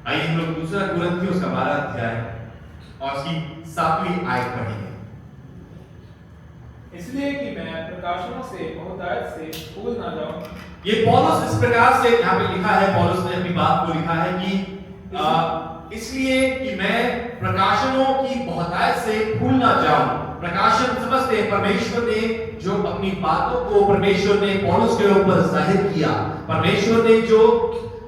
आइए हम लोग दूसरा कुरिन्थियों का 12 अध्याय और उसकी 7वीं आयत पढ़ेंगे। इसलिए कि मैं प्रकाशनों से बहुतायत से भूल ना जाऊं। ये पौलुस इस प्रकार से यहाँ पे लिखा है, पौलुस ने अपनी बात को लिखा है कि इसलिए कि मैं प्रकाशनों की बहुतायत से भूल ना जाऊं। प्रकाशन समझते हैं परमेश्वर ने जो अपनी बातों को परमेश्वर ने पौलुस के ऊपर जाहिर किया, परमेश्वर ने जो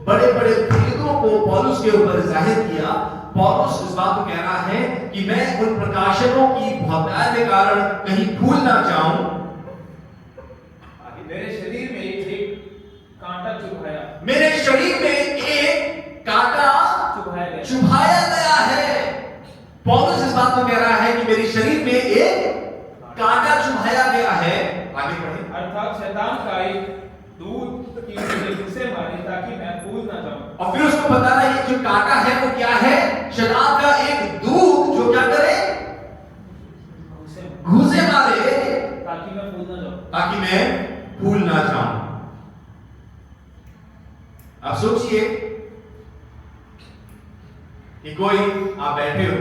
बड़े बड़े भेदों को पौलुस के ऊपर जाहिर किया। पौलुस इस बात को कह रहा है कि मैं उन प्रकाशनों की बहुतायत के कारण कहीं भूल ना जाऊं। मेरे शरीर में एक कांटा चुभाया, मेरे शरीर में एक कांटा चुभाया गया है। पौलुस इस बात को कह रहा है कि मेरे शरीर में एक कांटा चुभाया गया है। आगे बढ़े। अर्थात शैतान का एक दूत की मुझे घुसे मारे ताकि मैं भूल ना जाऊं। और फिर उसको बताना ये जो कांटा है वो क्या है? शैतान का एक दूत जो क्या करे? घुसे मारे ताकि मैं भूल ना जाऊं, ताकि मैं भूल ना जाऊं। अब सोचिए कि कोई आप बैठे हो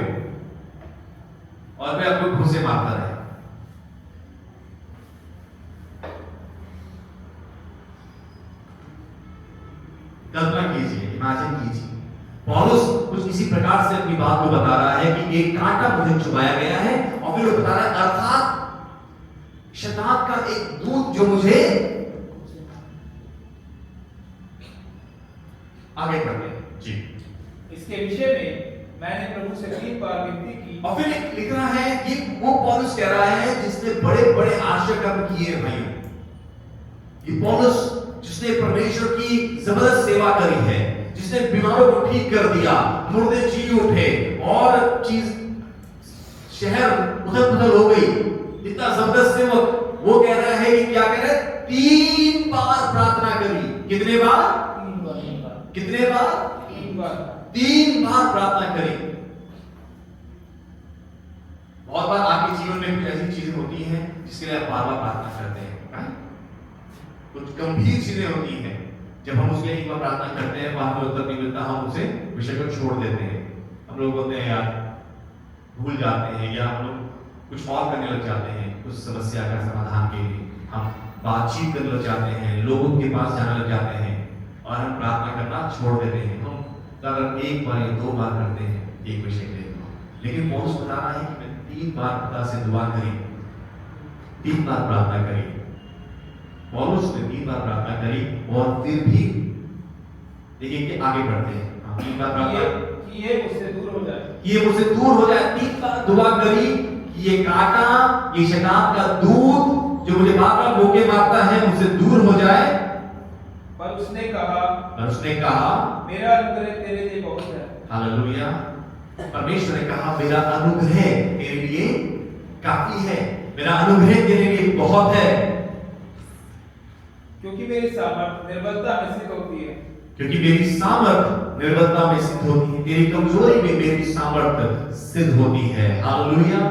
और मैं आपको घुसे मारता रहे। कल्पना कीजिए, इमेजिन कीजिए, पौलुस कुछ इसी प्रकार से अपनी बात को बता रहा है कि एक कांटा मुझे चुभाया गया है, और फिर वो बता रहा है अर्थात शैतान का एक दूत जो मुझे आगे बढ़े जी। इसके विषय में मैंने प्रभु से 3 बार विनती की। और फिर लिख रहा है कि वो पौलुस कह रहा है जिसने बड़े बड़े आश्चर्य कर्म किए भाइयों। ये पौलुस जिसने परमेश्वर की जबरदस्त सेवा करी है, जिसने बीमारों को ठीक कर दिया, मुर्दे जी उठे और चीज शहर उथल पुथल हो गई, इतना जबरदस्त सेवक, वो कह रहा है कि क्या कह रहा है? 3 बार प्रार्थना करी। कितने बार? 3 बार। कितने बार? 3 बार। 3 बार प्रार्थना करी। बहुत बार आपके जीवन में कुछ ऐसी चीजें होती हैं जिसके लिए आप बार बार प्रार्थना करते हैं। कुछ गंभीर चीजें होती हैं, जब हम उसके लिए एक बार प्रार्थना करते हैं, वहां पर उत्तर नहीं मिलता, हम उसे विषय को छोड़ देते हैं। हम लोग बोलते हैं यार, भूल जाते हैं, या हम लोग कुछ और करने लग जाते हैं। उस समस्या का समाधान के लिए हम बातचीत करने लग जाते हैं, लोगों के पास जाने लग जाते हैं और हम प्रार्थना करना छोड़ देते हैं। हम अगर 1 बार या 2 बार करते हैं एक विषय के लिए, लेकिन पौलुस बता रहा है कि मैं 3 बार पिता से दुआ करी, 3 बार प्रार्थना करी। पौलुस ने 3 बार प्रार्थना करी और फिर भी देखिए कि आगे बढ़ते हैं। 3 बार प्रार्थना कि ये मुझसे दूर हो जाए, ये मुझसे दूर हो जाए। 3 बार दुआ करी कि ये कांटा, ये शैतान का दूत जो मुझे बार बार धोखे मारता है, मुझसे दूर हो जाए। पर उसने कहा मेरा अनुग्रह तेरे लिए बहुत है। हालेलुया। परमेश्वर ने कहा मेरा अनुग्रह तेरे लिए काफी है, मेरा अनुग्रह तेरे लिए बहुत है, क्योंकि मेरी सामर्थ निर्बलता में सिद्ध होती है। क्योंकि मेरी सामर्थ निर्बलता में सिद्ध होती है, तेरी कमजोरी में मेरी सामर्थ सिद्ध होती है। Hallelujah,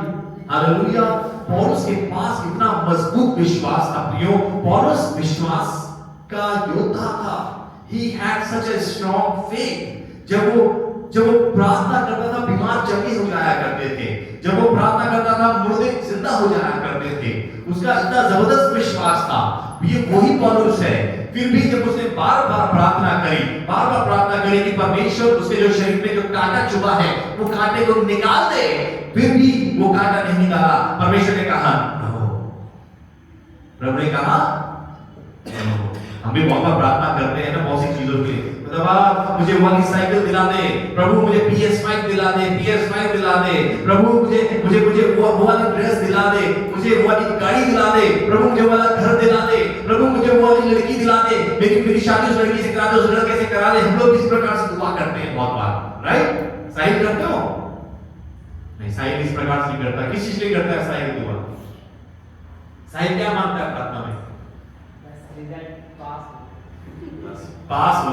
hallelujah. पौलुस के पास इतना मजबूत विश्वास था प्रियो। पौलुस विश्वास का योद्धा था। He had such a strong faith। जब वो प्रार्थना करता था, बीमार चंगे हो जाया करते थे। जब वो प्रार्थना करता था, मुर्दे जिंदा हो जाया करते थे। उसका इतना जबरदस्त विश्वास था। ये वही पौलुस है। फिर भी जब उसने बार बार प्रार्थना करी कि परमेश्वर उसके जो शरीर में जो कांटा चुभा है वो कांटे को निकाल दे, फिर भी वो कांटा नहीं निकाला। परमेश्वर ने कहा नो, प्रभु ने कहा नो। हम भी बहुत बार प्रार्थना करते हैं ना बहुत सी चीजों के लिए, मतलब मुझे वाली साइकिल दिला दे प्रभु, मुझे PS5 दिला दे, PS5 दिला दे प्रभु, मुझे वो वाली ड्रेस दिला दे, मुझे वो वाली गाड़ी दिला दे प्रभु, मुझे वाला घर दिला दे प्रभु, मुझे वो वाली लड़की दिला दे, मेरी शादी उस लड़की से करा दे, उस लड़के से करा दे। हम लोग इस प्रकार से दुआ करते हैं बहुत बार, राइट? साहिल करते हो? नहीं, साहिल इस प्रकार से नहीं करता। किस चीज के लिए करता है साहिल दुआ? साहिल क्या मानता है प्रार्थना में? पास हो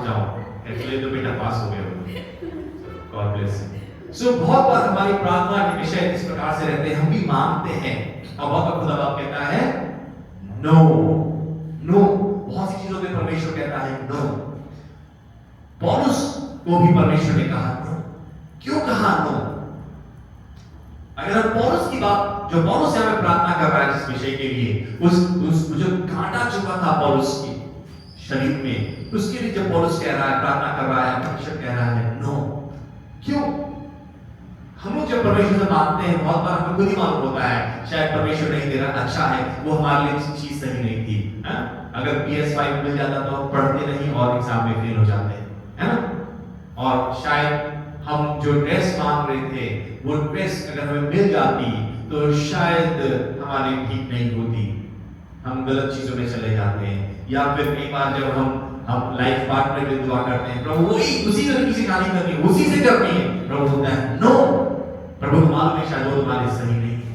जाओ। एक्चुअली तो बेटा पास हो गए। God bless you. सो बहुत बार हमारी प्रार्थना के विषय इस प्रकार से रहते हैं, हम भी मांगते हैं और बहुत बार खुदा बाप कहता है नो। बहुत सी चीजों में परमेश्वर कहता है नो। पौलुस को भी परमेश्वर ने कहा नो। क्यों कहा नो? अगर हम पौलुस की बात, जो पौलुस यहाँ पे प्रार्थना कर रहा है जिस विषय के लिए, उस जो कांटा चुका था पौलुस की शरीर में, उसके लिए जब पौलुस कह रहा है, प्रार्थना कर रहा है, परमेश्वर कह रहा है नो। क्यों? हम लोग जब परमेश्वर से मांगते हैं, बहुत बार हमें खुद ही मालूम होता है शायद परमेश्वर नहीं दे रहा, अच्छा है, वो हमारे लिए चीज सही नहीं थी, है? अगर PS5 मिल जाता तो हम पढ़ते नहीं और एग्जाम में फेल हो जाते, है ना? और शायद हम जो ड्रेस मांग रहे थे, वो ड्रेस अगर हमें मिल जाती तो शायद हमारे ठीक नहीं होती, हम गलत चीजों में चले जाते हैं। या फिर कई बार जब हम लाइफ पार्टनर के दुआ करते हैं, प्रभु वही उसी तरीके से गाली करनी है, उसी से करनी है, प्रभु बोलता है नो। प्रभु मालूम है शायद वो तुम्हारे सही नहीं है,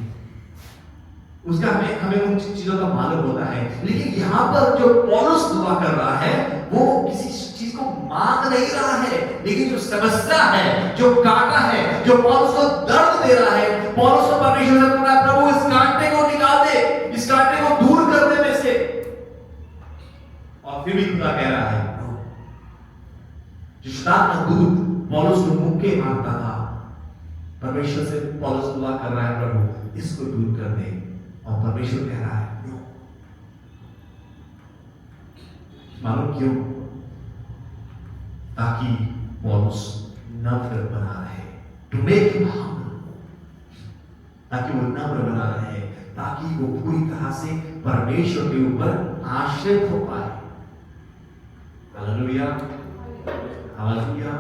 उसका हमें उन चीजों का मालूम होता है। लेकिन यहाँ पर जो पौलुस दुआ कर रहा है, वो किसी चीज को मांग नहीं रहा है, लेकिन जो समस्या है, जो कांटा है, जो पौलुस को दर्द दे रहा है, पौलुस को परमेश्वर से पूछा, प्रभु इस कांटे को निकाल दे, इस कांटे को दूर कर दे में से। और फिर भी खुदा कह रहा है जो शैतान का दूत पौलुस को मुक्के मारता था, परमेश्वर से पौलुस दुआ कर रहा है, प्रभु इसको दूर कर दे। और परमेश्वर कह रहा है नो। मालूम क्यों? ताकि पौलुस नम्र बना रहे, टू मेक हिम हम्बल, ताकि वो नम्र बना रहे, ताकि वो पूरी तरह से परमेश्वर के ऊपर आश्रित हो पाए। Hallelujah, hallelujah.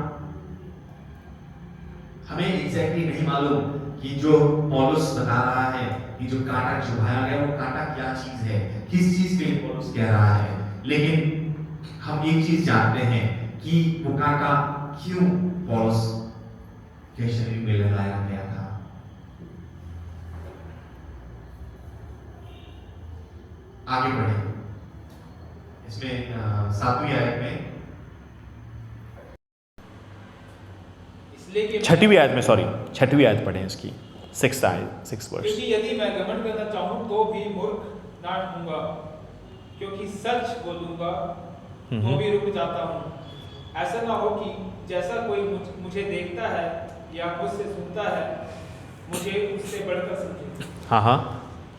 हमें एग्जैक्टली नहीं मालूम कि जो पौलुस बता रहा है कि जो कांटा चुभाया गया, वो कांटा क्या चीज है, किस चीज के लिए पौलुस कह रहा है। लेकिन हम एक चीज जानते हैं कि वो कांटा क्यों पौलुस के शरीर में लगाया गया था। आगे बढ़े, इसमें 7वीं आयत में, 6वीं आयत में, सॉरी 6वीं आयत पढ़ें इसकी, 6th आयत, 6th वर्स। क्योंकि यदि मैं घमंड करना चाहूं तो भी मूर्ख ना हूंगा, क्योंकि सच बोलूंगा तो भी रुक जाता हूं। ऐसा ना हो कि जैसा कोई मुझे देखता है या मुझसे सुनता है, मुझे उससे बढ़कर समझे। हाँ,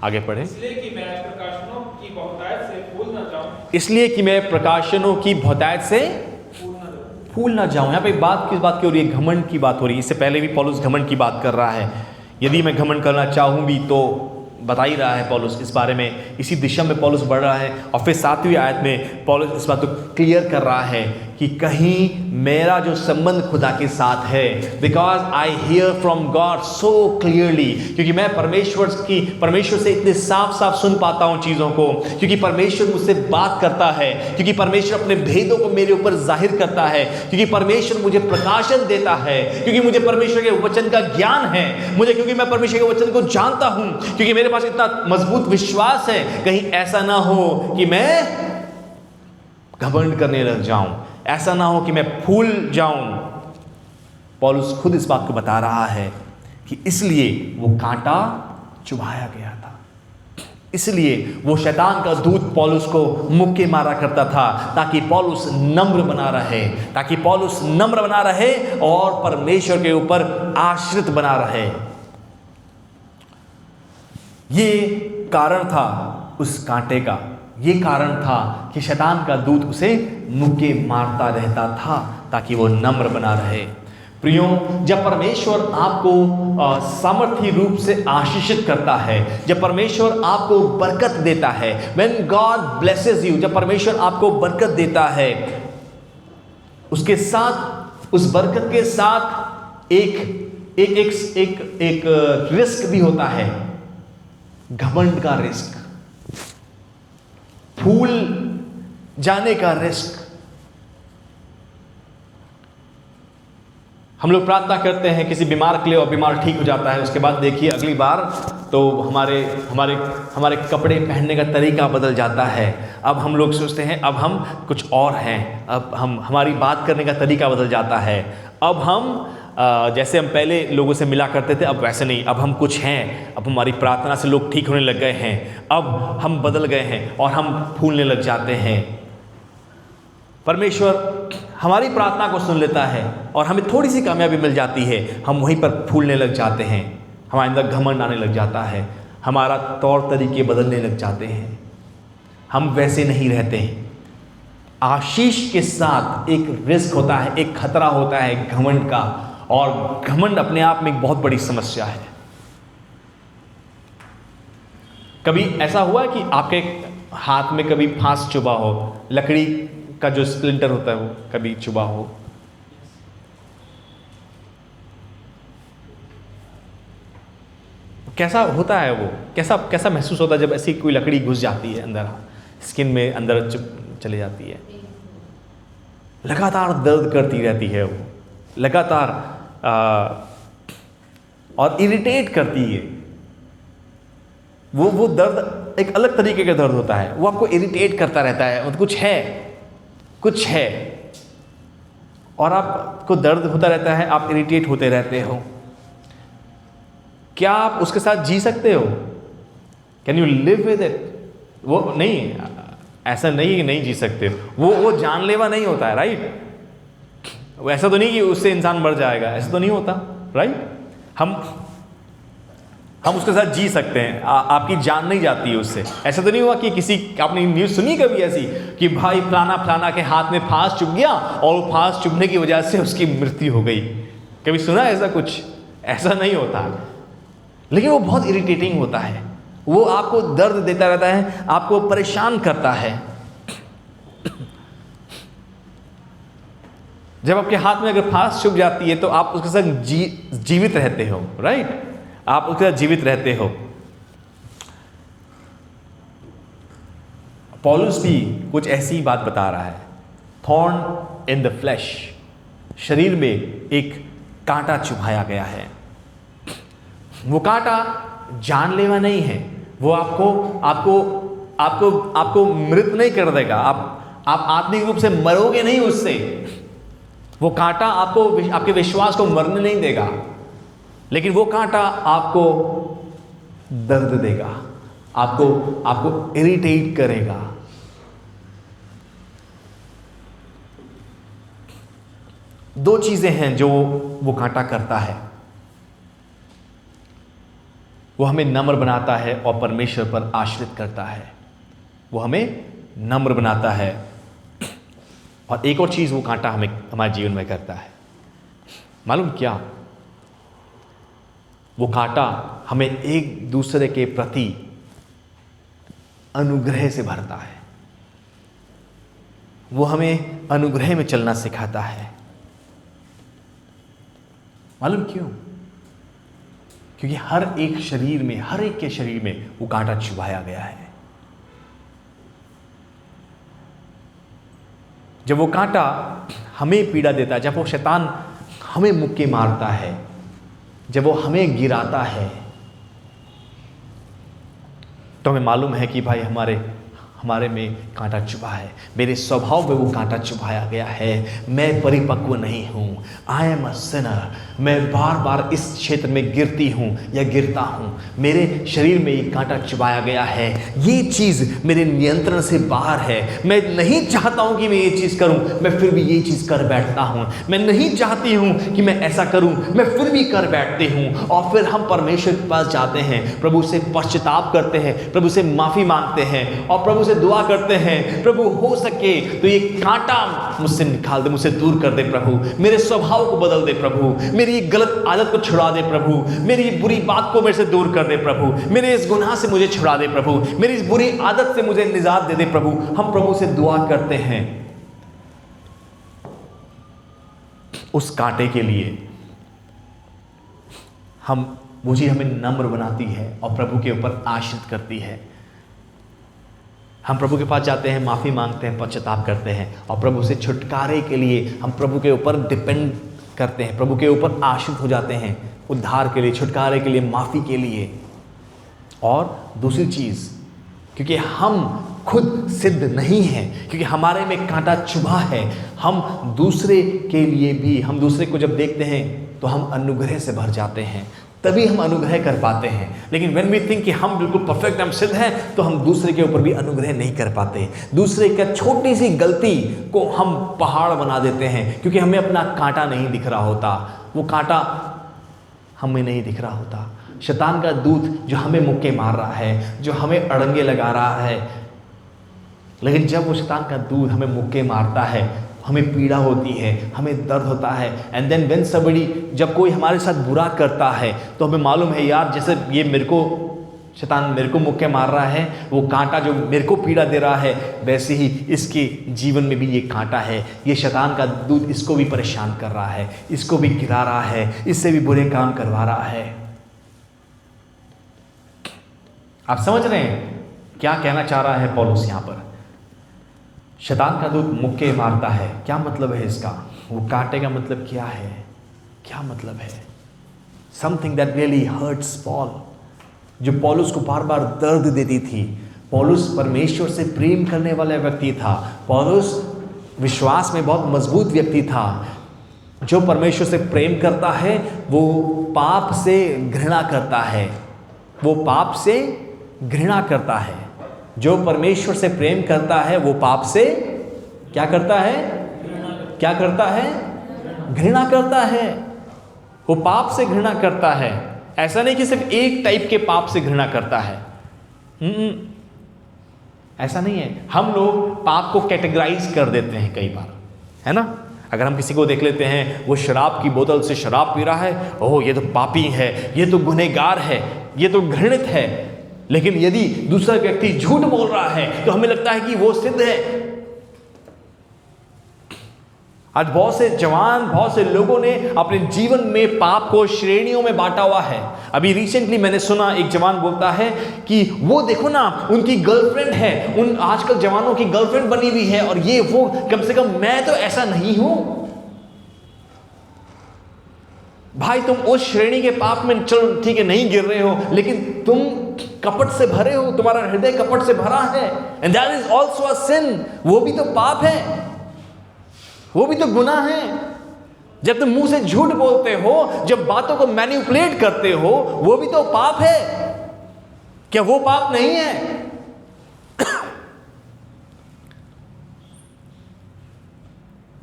आगे पढ़ें। इसलिए कि मैं प्रकाशनों की बहुतायत से भूल ना जाऊं, इसलिए कि मैं प्रकाशनों की बहुतायत से भूल ना जाऊं। यहाँ पे किस बात की हो रही है? घमंड की बात हो रही है। इससे पहले भी पौलुस घमंड की बात कर रहा है। यदि मैं घमंड करना चाहूं भी, तो बता ही रहा है पौलुस इस बारे में, इसी दिशा में पौलुस बढ़ रहा है। और फिर 7वीं आयत में पौलुस इस बात को क्लियर कर रहा है कि कहीं मेरा जो संबंध खुदा के साथ है, because I hear from God so clearly, क्योंकि मैं परमेश्वर से इतने साफ साफ सुन पाता हूँ चीज़ों को, क्योंकि परमेश्वर मुझसे बात करता है, क्योंकि परमेश्वर अपने भेदों को मेरे ऊपर जाहिर करता है, क्योंकि परमेश्वर मुझे प्रकाशन देता है, क्योंकि मुझे परमेश्वर के वचन का ज्ञान है, क्योंकि मैं परमेश्वर के वचन को जानता हूँ, क्योंकि मेरे पास इतना मजबूत विश्वास है। कहीं ऐसा ना हो कि मैं घमंड करने लग जाऊं, ऐसा ना हो कि मैं भूल जाऊं। पौलुस खुद इस बात को बता रहा है कि इसलिए वो कांटा चुभाया गया था, इसलिए वो शैतान का दूत पौलुस को मुक्के मारा करता था, ताकि पौलुस नम्र बना रहे और परमेश्वर के ऊपर आश्रित बना रहे। ये कारण था उस कांटे का, ये कारण था कि शैतान का दूत उसे मुक्के मारता रहता था ताकि वो नम्र बना रहे। प्रियो, जब परमेश्वर आपको सामर्थ्य रूप से आशीषित करता है, जब परमेश्वर आपको बरकत देता है, when God blesses you, जब परमेश्वर आपको बरकत देता है, उसके साथ, उस बरकत के साथ एक रिस्क भी होता है, घमंड का रिस्क, भूल जाने का रिस्क। हम लोग प्रार्थना करते हैं किसी बीमार के लिए और बीमार ठीक हो जाता है, उसके बाद देखिए अगली बार तो हमारे कपड़े पहनने का तरीका बदल जाता है। अब हम लोग सोचते हैं अब हम कुछ और हैं, अब हमारी बात करने का तरीका बदल जाता है। अब हम जैसे हम पहले लोगों से मिला करते थे, अब वैसे नहीं, अब हम कुछ हैं, अब हमारी प्रार्थना से लोग ठीक होने लग गए हैं, अब हम बदल गए हैं और हम भूलने लग जाते हैं। परमेश्वर हमारी प्रार्थना को सुन लेता है और हमें थोड़ी सी कामयाबी मिल जाती है, हम वहीं पर फूलने लग जाते हैं, हमारे अंदर घमंड आने लग जाता है, हमारा तौर तरीके बदलने लग जाते हैं, हम वैसे नहीं रहते हैं। आशीष के साथ एक रिस्क होता है, एक खतरा होता है घमंड का, और घमंड अपने आप में एक बहुत बड़ी समस्या है। कभी ऐसा हुआ है कि आपके हाथ में कभी फांस चुभा हो, लकड़ी का जो स्प्लिंटर होता है वो कभी चुभा हो? कैसा होता है वो? कैसा महसूस होता है जब ऐसी कोई लकड़ी घुस जाती है अंदर, स्किन में अंदर चले जाती है? लगातार दर्द करती रहती है वो, लगातार और इरिटेट करती है। वो दर्द एक अलग तरीके का दर्द होता है, वो आपको इरिटेट करता रहता है, मतलब कुछ है और आपको दर्द होता रहता है, आप इरिटेट होते रहते हो। क्या आप उसके साथ जी सकते हो? Can you live with it? वो नहीं, ऐसा नहीं जी सकते। वो जानलेवा नहीं होता है, राइट? ऐसा तो नहीं कि उससे इंसान मर जाएगा, ऐसा तो नहीं होता, राइट? हम उसके साथ जी सकते हैं, आपकी जान नहीं जाती है उससे। ऐसा तो नहीं हुआ कि आपने न्यूज़ सुनी कभी ऐसी कि भाई फलाना के हाथ में फांस चुभ गया और वो फांस चुभने की वजह से उसकी मृत्यु हो गई? कभी सुना ऐसा कुछ? ऐसा नहीं होता, लेकिन वो बहुत इरिटेटिंग होता है, वो आपको दर्द देता रहता है, आपको परेशान करता है। जब आपके हाथ में अगर फांस चुभ जाती है तो आप उसके साथ जीवित रहते हो, राइट? आप उसके साथ जीवित रहते हो। पौलुस भी कुछ ऐसी ही बात बता रहा है। थॉर्न इन द फ्लैश, शरीर में एक कांटा चुभाया गया है। वो कांटा जानलेवा नहीं है, वो आपको मृत नहीं कर देगा, आप आत्मिक रूप से मरोगे नहीं उससे। वो कांटा आपके विश्वास को मरने नहीं देगा, लेकिन वो कांटा आपको दर्द देगा, आपको इरिटेट करेगा। दो चीजें हैं जो वो कांटा करता है। वो हमें नम्र बनाता है और परमेश्वर पर आश्रित करता है। वो हमें नम्र बनाता है, और एक और चीज वो कांटा हमें हमारे जीवन में करता है, मालूम क्या? वो कांटा हमें एक दूसरे के प्रति अनुग्रह से भरता है। वो हमें अनुग्रह में चलना सिखाता है। मालूम क्यों? क्योंकि हर एक के शरीर में वो कांटा चुभाया गया है। जब वो कांटा हमें पीड़ा देता है, जब वो शैतान हमें मुक्के मारता है, जब वो हमें गिराता है, तो हमें मालूम है कि भाई हमारे में कांटा चुभा है, मेरे स्वभाव में वो कांटा चुभाया गया है, मैं परिपक्व नहीं हूँ, आई एम अ सिनर, मैं बार बार इस क्षेत्र में गिरती हूँ या गिरता हूँ, मेरे शरीर में ये कांटा चुभाया गया है, ये चीज़ मेरे नियंत्रण से बाहर है, मैं नहीं चाहता हूँ कि मैं ये चीज़ करूँ, मैं फिर भी ये चीज़ कर बैठता हूँ, मैं नहीं चाहती हूँ कि मैं ऐसा करूँ, मैं फिर भी कर बैठती हूँ। और फिर हम परमेश्वर के पास जाते हैं, प्रभु से पश्चाताप करते हैं, प्रभु से माफ़ी मांगते हैं और प्रभु से दुआ करते हैं, प्रभु हो सके तो ये कांटा मुझसे निकाल दे, मुझसे दूर कर दे प्रभु, मेरे स्वभाव को बदल दे प्रभु, मेरी ये गलत आदत को छुड़ा दे प्रभु, मेरी ये बुरी बात को मेरे से दूर कर दे प्रभु, मेरे इस गुनाह से मुझे छुड़ा दे प्रभु, मेरी इस बुरी आदत से मुझे निजात दे दे प्रभु। हम प्रभु से दुआ करते हैं उस कांटे के लिए। वो चीज़ हमें नम्र बनाती है और प्रभु के ऊपर आश्रित करती है। हम प्रभु के पास जाते हैं, माफ़ी मांगते हैं, पश्चाताप करते हैं और प्रभु से छुटकारे के लिए हम प्रभु के ऊपर डिपेंड करते हैं, प्रभु के ऊपर आश्रित हो जाते हैं, उद्धार के लिए, छुटकारे के लिए, माफ़ी के लिए। और दूसरी चीज़, क्योंकि हम खुद सिद्ध नहीं हैं, क्योंकि हमारे में कांटा चुभा है, हम दूसरे के लिए भी, हम दूसरे को जब देखते हैं तो हम अनुग्रह से भर जाते हैं, तभी हम अनुग्रह कर पाते हैं। लेकिन व्हेन वी थिंक कि हम बिल्कुल परफेक्ट, हम सिद्ध हैं, तो हम दूसरे के ऊपर भी अनुग्रह नहीं कर पाते। दूसरे का छोटी सी गलती को हम पहाड़ बना देते हैं, क्योंकि हमें अपना कांटा नहीं दिख रहा होता, वो कांटा हमें नहीं दिख रहा होता। शैतान का दूत जो हमें मुक्के मार रहा है, जो हमें अड़ंगे लगा रहा है, लेकिन जब वो शैतान का दूत हमें मुक्के मारता है, हमें पीड़ा होती है, हमें दर्द होता है। एंड देन व्हेन समबडी, जब कोई हमारे साथ बुरा करता है, तो हमें मालूम है यार जैसे ये शैतान मेरे को मुक्के मार रहा है, वो कांटा जो मेरे को पीड़ा दे रहा है, वैसे ही इसके जीवन में भी ये कांटा है, ये शैतान का दूत इसको भी परेशान कर रहा है, इसको भी गिरा रहा है, इससे भी बुरे काम करवा रहा है। आप समझ रहे हैं क्या कहना चाह रहा है पौलुस यहाँ पर? शैतान का दूत मुक्के मारता है, क्या मतलब है इसका? वो कांटे का मतलब क्या है? क्या मतलब है? Something that really hurts Paul, जो पौलुस को बार बार दर्द देती थी। पौलुस परमेश्वर से प्रेम करने वाला व्यक्ति था। पौलुस विश्वास में बहुत मजबूत व्यक्ति था। जो परमेश्वर से प्रेम करता है वो पाप से घृणा करता है, वो पाप से घृणा करता है। जो परमेश्वर से प्रेम करता है वो पाप से क्या करता है? क्या करता है? घृणा करता है। वो पाप से घृणा करता है। ऐसा नहीं कि सिर्फ एक टाइप के पाप से घृणा करता है, ऐसा नहीं है। हम लोग पाप को कैटेगराइज कर देते हैं कई बार, है ना? अगर हम किसी को देख लेते हैं वो शराब की बोतल से शराब पी रहा है, ओह ये तो पापी है, ये तो गुनहगार है, ये तो घृणित है। लेकिन यदि दूसरा व्यक्ति झूठ बोल रहा है तो हमें लगता है कि वो सिद्ध है। आज बहुत से जवान, बहुत से लोगों ने अपने जीवन में पाप को श्रेणियों में बांटा हुआ है। अभी रिसेंटली मैंने सुना एक जवान बोलता है कि वो देखो ना उनकी गर्लफ्रेंड है, उन आजकल जवानों की गर्लफ्रेंड बनी हुई है, और ये वो, कम से कम मैं तो ऐसा नहीं हूं। भाई तुम उस श्रेणी के पाप में चलो ठीक है नहीं गिर रहे हो, लेकिन तुम कपट से भरे हो, तुम्हारा हृदय कपट से भरा है, and that is also a sin. वो भी तो पाप है, वो भी तो गुनाह है। जब तुम मुंह से झूठ बोलते हो, जब बातों को मैनिपुलेट करते हो, वो भी तो पाप है। क्या वो पाप नहीं है?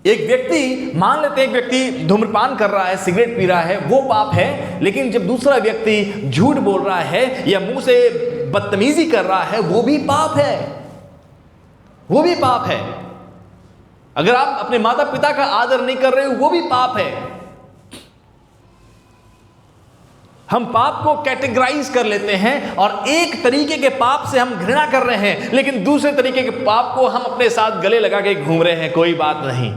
एक व्यक्ति, मान लेते हैं एक व्यक्ति धूम्रपान कर रहा है, सिगरेट पी रहा है, वो पाप है। लेकिन जब दूसरा व्यक्ति झूठ बोल रहा है या मुंह से बदतमीजी कर रहा है, वो भी पाप है, वो भी पाप है। अगर आप अपने माता पिता का आदर नहीं कर रहे हो, वो भी पाप है। हम पाप को कैटेगराइज कर लेते हैं और एक तरीके के पाप से हम घृणा कर रहे हैं, लेकिन दूसरे तरीके के पाप को हम अपने साथ गले लगा के घूम रहे हैं। कोई बात नहीं,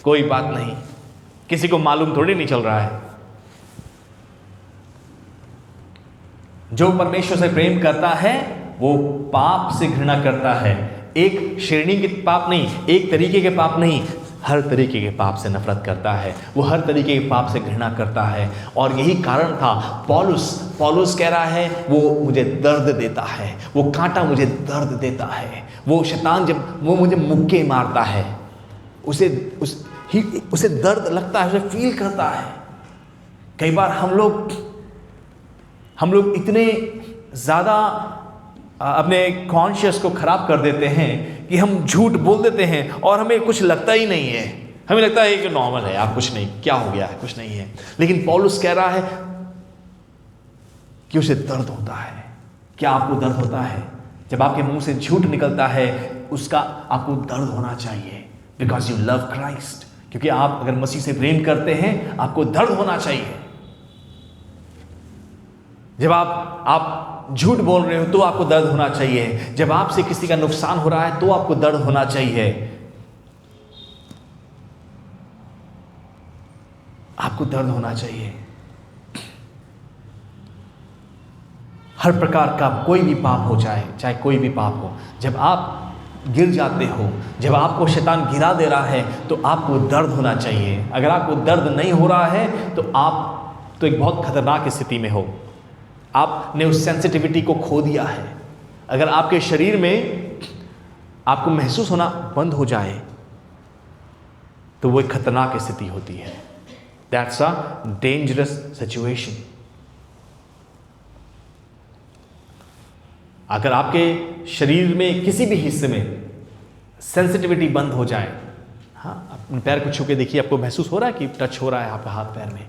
कोई बात नहीं, किसी को मालूम थोड़ी नहीं चल रहा है। जो परमेश्वर से प्रेम करता है वो पाप से घृणा करता है। एक श्रेणी के पाप नहीं, एक तरीके के पाप नहीं, हर तरीके के पाप से नफरत करता है। वो हर तरीके के पाप से घृणा करता है। और यही कारण था पौलुस कह रहा है वो मुझे दर्द देता है, वो कांटा मुझे दर्द देता है। वो शैतान जब वो मुझे मुक्के मारता है, उसे दर्द लगता है, उसे फील करता है। कई बार हम लोग इतने ज़्यादा अपने कॉन्शियस को ख़राब कर देते हैं कि हम झूठ बोल देते हैं और हमें कुछ लगता ही नहीं है। हमें लगता है कि नॉर्मल है यार, कुछ नहीं, क्या हो गया है, कुछ नहीं है। लेकिन पौलुस कह रहा है कि उसे दर्द होता है। क्या आपको दर्द होता है? जब आपके मुंह से झूठ निकलता है, उसका आपको दर्द होना चाहिए, बिकॉज यू लव क्राइस्ट। क्योंकि आप अगर मसीह से प्रेम करते हैं, आपको दर्द होना चाहिए। जब आप झूठ बोल रहे हो तो आपको दर्द होना चाहिए। जब आपसे किसी का नुकसान हो रहा है तो आपको दर्द होना चाहिए। आपको दर्द होना चाहिए। हर प्रकार का कोई भी पाप हो, चाहे कोई भी पाप हो, जब आप गिर जाते हो, जब आपको शैतान गिरा दे रहा है, तो आपको दर्द होना चाहिए। अगर आपको दर्द नहीं हो रहा है तो आप तो एक बहुत खतरनाक स्थिति में हो। आपने उस सेंसिटिविटी को खो दिया है। अगर आपके शरीर में आपको महसूस होना बंद हो जाए तो वो एक खतरनाक स्थिति होती है। That's a dangerous situation. अगर आपके शरीर में किसी भी हिस्से में सेंसिटिविटी बंद हो जाए, हाँ, अपने पैर को छू के देखिए, आपको महसूस हो रहा है कि टच हो रहा है आपके हाथ पैर में,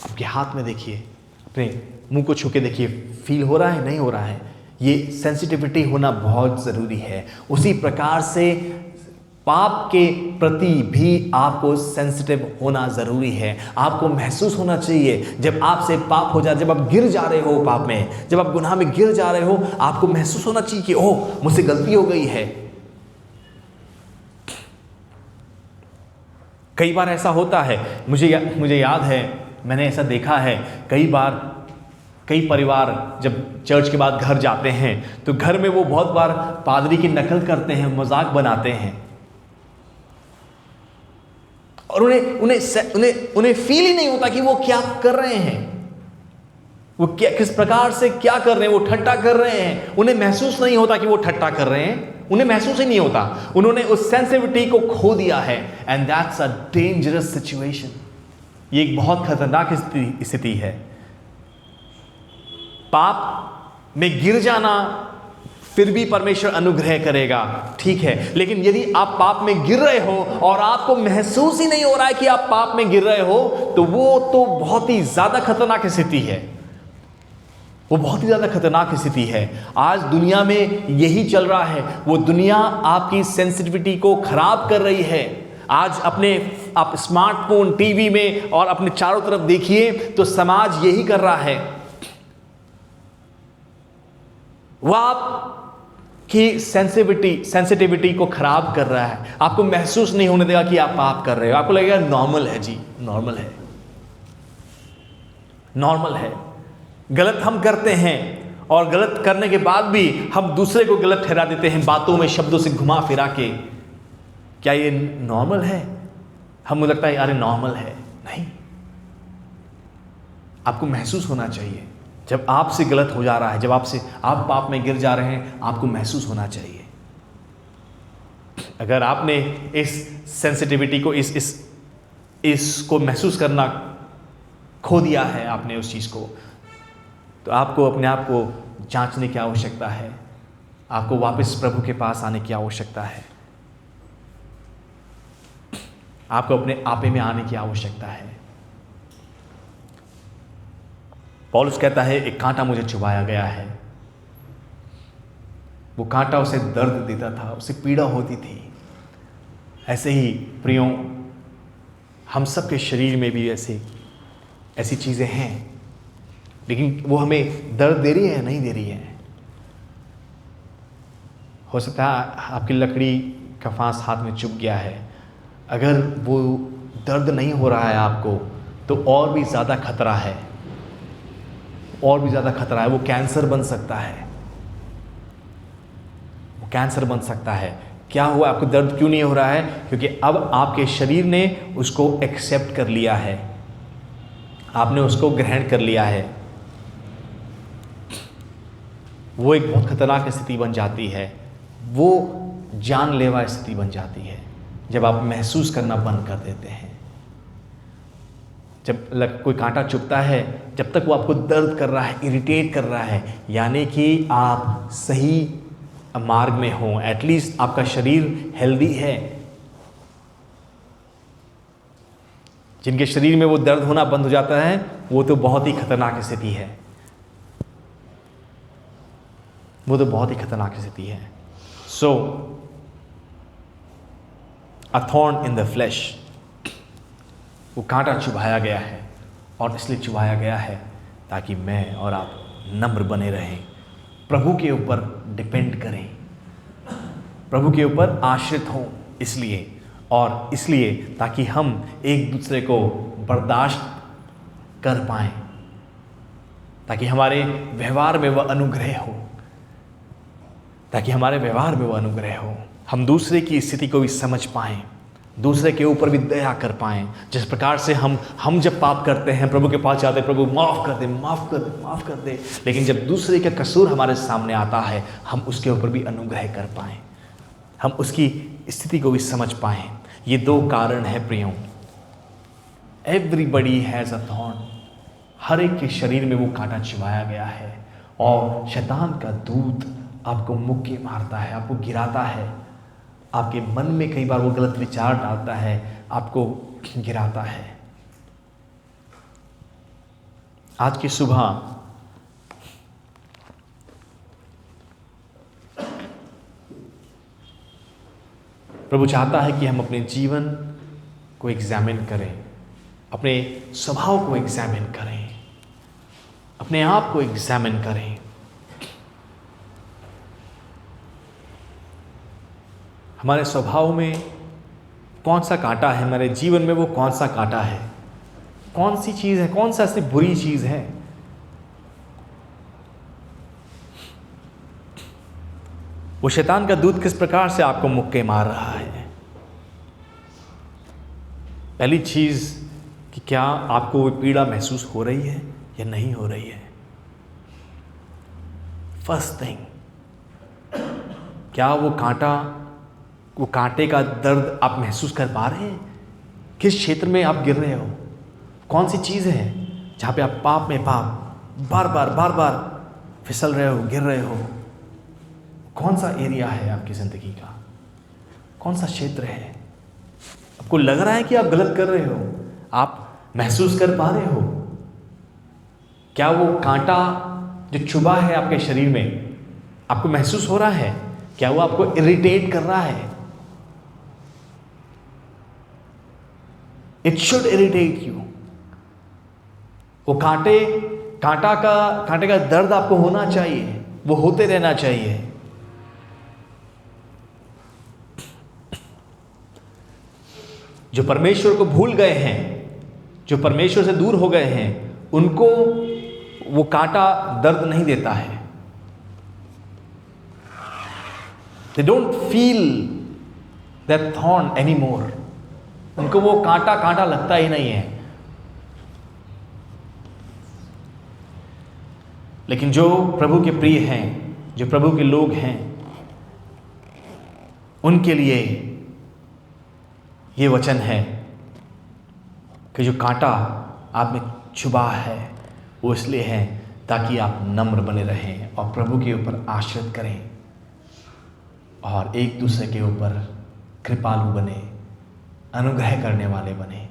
आपके हाथ में देखिए, अपने मुंह को छू के देखिए, फील हो रहा है, नहीं हो रहा है। ये सेंसिटिविटी होना बहुत ज़रूरी है। उसी प्रकार से पाप के प्रति भी आपको सेंसिटिव होना ज़रूरी है। आपको महसूस होना चाहिए जब आपसे पाप हो जाए, जब आप गिर जा रहे हो पाप में, जब आप गुनाह में गिर जा रहे हो, आपको महसूस होना चाहिए कि ओह, मुझसे गलती हो गई है। कई बार ऐसा होता है, मुझे याद है, मैंने ऐसा देखा है कई बार, कई परिवार जब चर्च के बाद घर जाते हैं तो घर में वो बहुत बार पादरी की नकल करते हैं, मजाक बनाते हैं, और उन्हें फील ही नहीं होता कि वो क्या कर रहे हैं, वो क्या, किस प्रकार से क्या कर रहे हैं, वो ठट्टा कर रहे हैं। उन्हें महसूस नहीं होता कि वो ठट्टा कर रहे हैं, उन्हें महसूस ही नहीं होता। उन्होंने उस सेंसिटिविटी को खो दिया है, and that's a dangerous situation. ये एक बहुत खतरनाक स्थिति है। पाप में गिर जाना फिर भी परमेश्वर अनुग्रह करेगा, ठीक है, लेकिन यदि आप पाप में गिर रहे हो और आपको महसूस ही नहीं हो रहा है कि आप पाप में गिर रहे हो, तो वो तो बहुत ही ज्यादा खतरनाक स्थिति है। वो बहुत ही ज्यादा खतरनाक स्थिति है। आज दुनिया में यही चल रहा है। वो दुनिया आपकी सेंसिटिविटी को खराब कर रही है। आज आप स्मार्टफोन, टीवी में और अपने चारों तरफ देखिए तो समाज यही कर रहा है। वह आपकी सेंसिटिविटी को खराब कर रहा है। आपको महसूस नहीं होने देगा कि आप पाप कर रहे हो। आपको लगेगा नॉर्मल है जी, नॉर्मल है, नॉर्मल है। गलत हम करते हैं और गलत करने के बाद भी हम दूसरे को गलत ठहरा देते हैं, बातों में, शब्दों से घुमा फिरा के। क्या ये नॉर्मल है? हमें लगता है अरे नॉर्मल है। नहीं, आपको महसूस होना चाहिए जब आपसे गलत हो जा रहा है, जब आप पाप में गिर जा रहे हैं, आपको महसूस होना चाहिए। अगर आपने इस सेंसिटिविटी को, इसको महसूस करना खो दिया है, आपने उस चीज़ को, तो आपको अपने आप को जांचने की आवश्यकता है। आपको वापस प्रभु के पास आने की आवश्यकता है। आपको अपने आपे में आने की आवश्यकता है। पौलुस कहता है, एक कांटा मुझे चुभाया गया है। वो कांटा उसे दर्द देता था, उसे पीड़ा होती थी। ऐसे ही प्रियों, हम सब के शरीर में भी ऐसी चीज़ें हैं, लेकिन वो हमें दर्द दे रही है, नहीं दे रही है। हो सकता है आपकी लकड़ी का फांस हाथ में चुभ गया है। अगर वो दर्द नहीं हो रहा है आपको, तो और भी ज़्यादा खतरा है, और भी ज़्यादा खतरा है। वो कैंसर बन सकता है, वो कैंसर बन सकता है। क्या हुआ? आपको दर्द क्यों नहीं हो रहा है? क्योंकि अब आपके शरीर ने उसको एक्सेप्ट कर लिया है, आपने उसको ग्रहण कर लिया है। वो एक बहुत खतरनाक स्थिति बन जाती है। वो जानलेवा स्थिति बन जाती है जब आप महसूस करना बंद कर देते हैं। जब कोई कांटा चुभता है, जब तक वो आपको दर्द कर रहा है, इरिटेट कर रहा है, यानी कि आप सही मार्ग में हो, एटलीस्ट आपका शरीर हेल्दी है। जिनके शरीर में वो दर्द होना बंद हो जाता है, वो तो बहुत ही खतरनाक स्थिति है। वो तो बहुत ही खतरनाक स्थिति है। So a thorn in the flesh, वो कांटा चुभाया गया है, और इसलिए चुभाया गया है ताकि मैं और आप नम्र बने रहें, प्रभु के ऊपर डिपेंड करें, प्रभु के ऊपर आश्रित हों, इसलिए ताकि हम एक दूसरे को बर्दाश्त कर पाएं, ताकि हमारे व्यवहार में वह अनुग्रह हो, ताकि हमारे व्यवहार में वह अनुग्रह हो। हम दूसरे की स्थिति को भी समझ पाएं, दूसरे के ऊपर भी दया कर पाएं। जिस प्रकार से हम जब पाप करते हैं, प्रभु के पास जाते हैं, प्रभु माफ़ कर दे, माफ़ कर दे, माफ़ कर दे, लेकिन जब दूसरे का कसूर हमारे सामने आता है, हम उसके ऊपर भी अनुग्रह कर पाएं, हम उसकी स्थिति को भी समझ पाएं। ये दो कारण हैं प्रियों। एवरीबडी हैज़ अ थॉर्न, हर एक के शरीर में वो कांटा चुभाया गया है, और शैतान का दूत आपको मुक्के मारता है, आपको गिराता है, आपके मन में कई बार वो गलत विचार डालता है, आपको गिराता है। आज की सुबह प्रभु चाहता है कि हम अपने जीवन को एग्जामिन करें, अपने स्वभाव को एग्जामिन करें, अपने आप को एग्जामिन करें। हमारे स्वभाव में कौन सा कांटा है, हमारे जीवन में वो कौन सा कांटा है, कौन सी चीज़ है, कौन सा ऐसी बुरी चीज़ है। वो शैतान का दूत किस प्रकार से आपको मुक्के मार रहा है। पहली चीज़ कि क्या आपको वो पीड़ा महसूस हो रही है या नहीं हो रही है। फर्स्ट थिंग, क्या वो कांटे का दर्द आप महसूस कर पा रहे हैं। किस क्षेत्र में आप गिर रहे हो, कौन सी चीज़ है जहाँ पे आप पाप में बार बार फिसल रहे हो, गिर रहे हो। कौन सा एरिया है आपकी ज़िंदगी का, कौन सा क्षेत्र है। आपको लग रहा है कि आप गलत कर रहे हो, आप महसूस कर पा रहे हो। क्या वो कांटा जो चुभा है आपके शरीर में आपको महसूस हो रहा है, क्या वो आपको इरिटेट कर रहा है। It should irritate you. वो कांटे का दर्द आपको होना चाहिए, वो होते रहना चाहिए। जो परमेश्वर को भूल गए हैं, जो परमेश्वर से दूर हो गए हैं, उनको वो कांटा दर्द नहीं देता है। They don't feel that thorn anymore. उनको वो कांटा लगता ही नहीं है। लेकिन जो प्रभु के प्रिय हैं, जो प्रभु के लोग हैं, उनके लिए ये वचन है कि जो कांटा आप में चुभा है वो इसलिए है ताकि आप नम्र बने रहें और प्रभु के ऊपर आश्रित करें और एक दूसरे के ऊपर कृपालु बने, अनुग्रह करने वाले बने।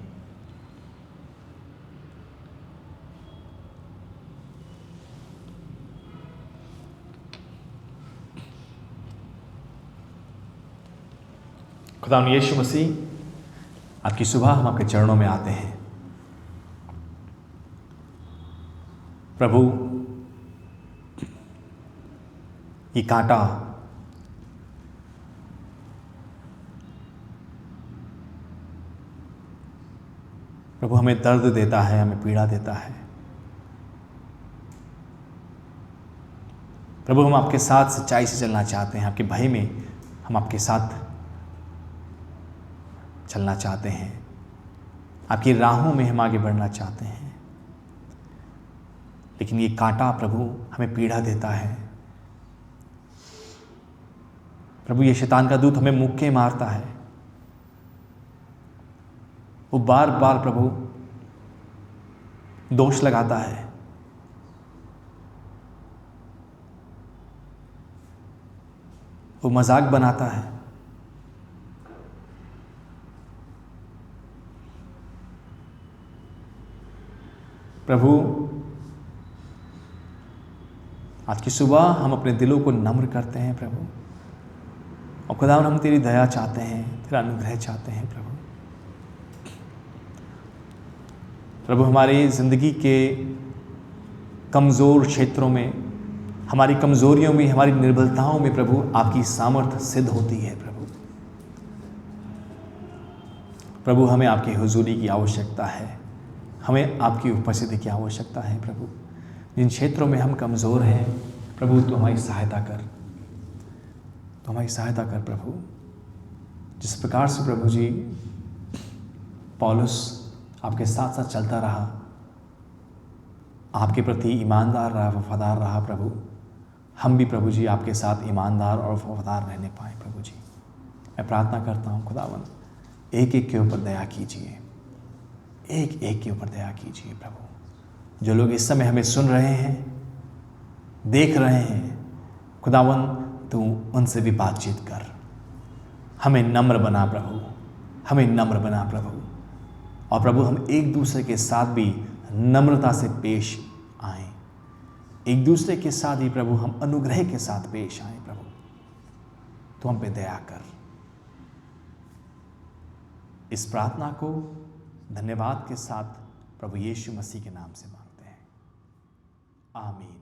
खुदावंद यीशु मसीह, आज की सुबह हम आपके चरणों में आते हैं। प्रभु, ये कांटा प्रभु हमें दर्द देता है, हमें पीड़ा देता है। प्रभु, हम आपके साथ सच्चाई से चलना चाहते हैं, आपके भय में हम आपके साथ चलना चाहते हैं, आपकी राहों में हम आगे बढ़ना चाहते हैं। लेकिन ये कांटा प्रभु हमें पीड़ा देता है। प्रभु, ये शैतान का दूत हमें मुक्के मारता है। वो बार बार प्रभु दोष लगाता है। वो मजाक बनाता है। प्रभु, आज की सुबह हम अपने दिलों को नम्र करते हैं प्रभु, और खुदावंद हम तेरी दया चाहते हैं, तेरा अनुग्रह चाहते हैं प्रभु। प्रभु, हमारी ज़िंदगी के कमज़ोर क्षेत्रों में, हमारी कमज़ोरियों में, हमारी निर्बलताओं में प्रभु आपकी सामर्थ सिद्ध होती है प्रभु। प्रभु, हमें आपकी हुजूरी की आवश्यकता है, हमें आपकी उपस्थिति की आवश्यकता है प्रभु। जिन क्षेत्रों में हम कमज़ोर हैं प्रभु, तो हमारी सहायता कर, तो हमारी सहायता कर प्रभु। जिस प्रकार से प्रभु जी पौलुस आपके साथ साथ चलता रहा, आपके प्रति ईमानदार रहा, वफादार रहा प्रभु, हम भी प्रभु जी आपके साथ ईमानदार और वफादार रहने पाएँ प्रभु जी। मैं प्रार्थना करता हूँ खुदावंद, एक एक के ऊपर दया कीजिए, एक एक के ऊपर दया कीजिए प्रभु। जो लोग इस समय हमें सुन रहे हैं देख रहे हैं, खुदावन तू उनसे भी बातचीत कर। हमें नम्र बना प्रभु, हमें नम्र बना प्रभु। और प्रभु हम एक दूसरे के साथ भी नम्रता से पेश आएं, एक दूसरे के साथ ही प्रभु हम अनुग्रह के साथ पेश आएं। प्रभु तू हम पे दया कर। इस प्रार्थना को धन्यवाद के साथ प्रभु यीशु मसीह के नाम से मांगते हैं, आमीन।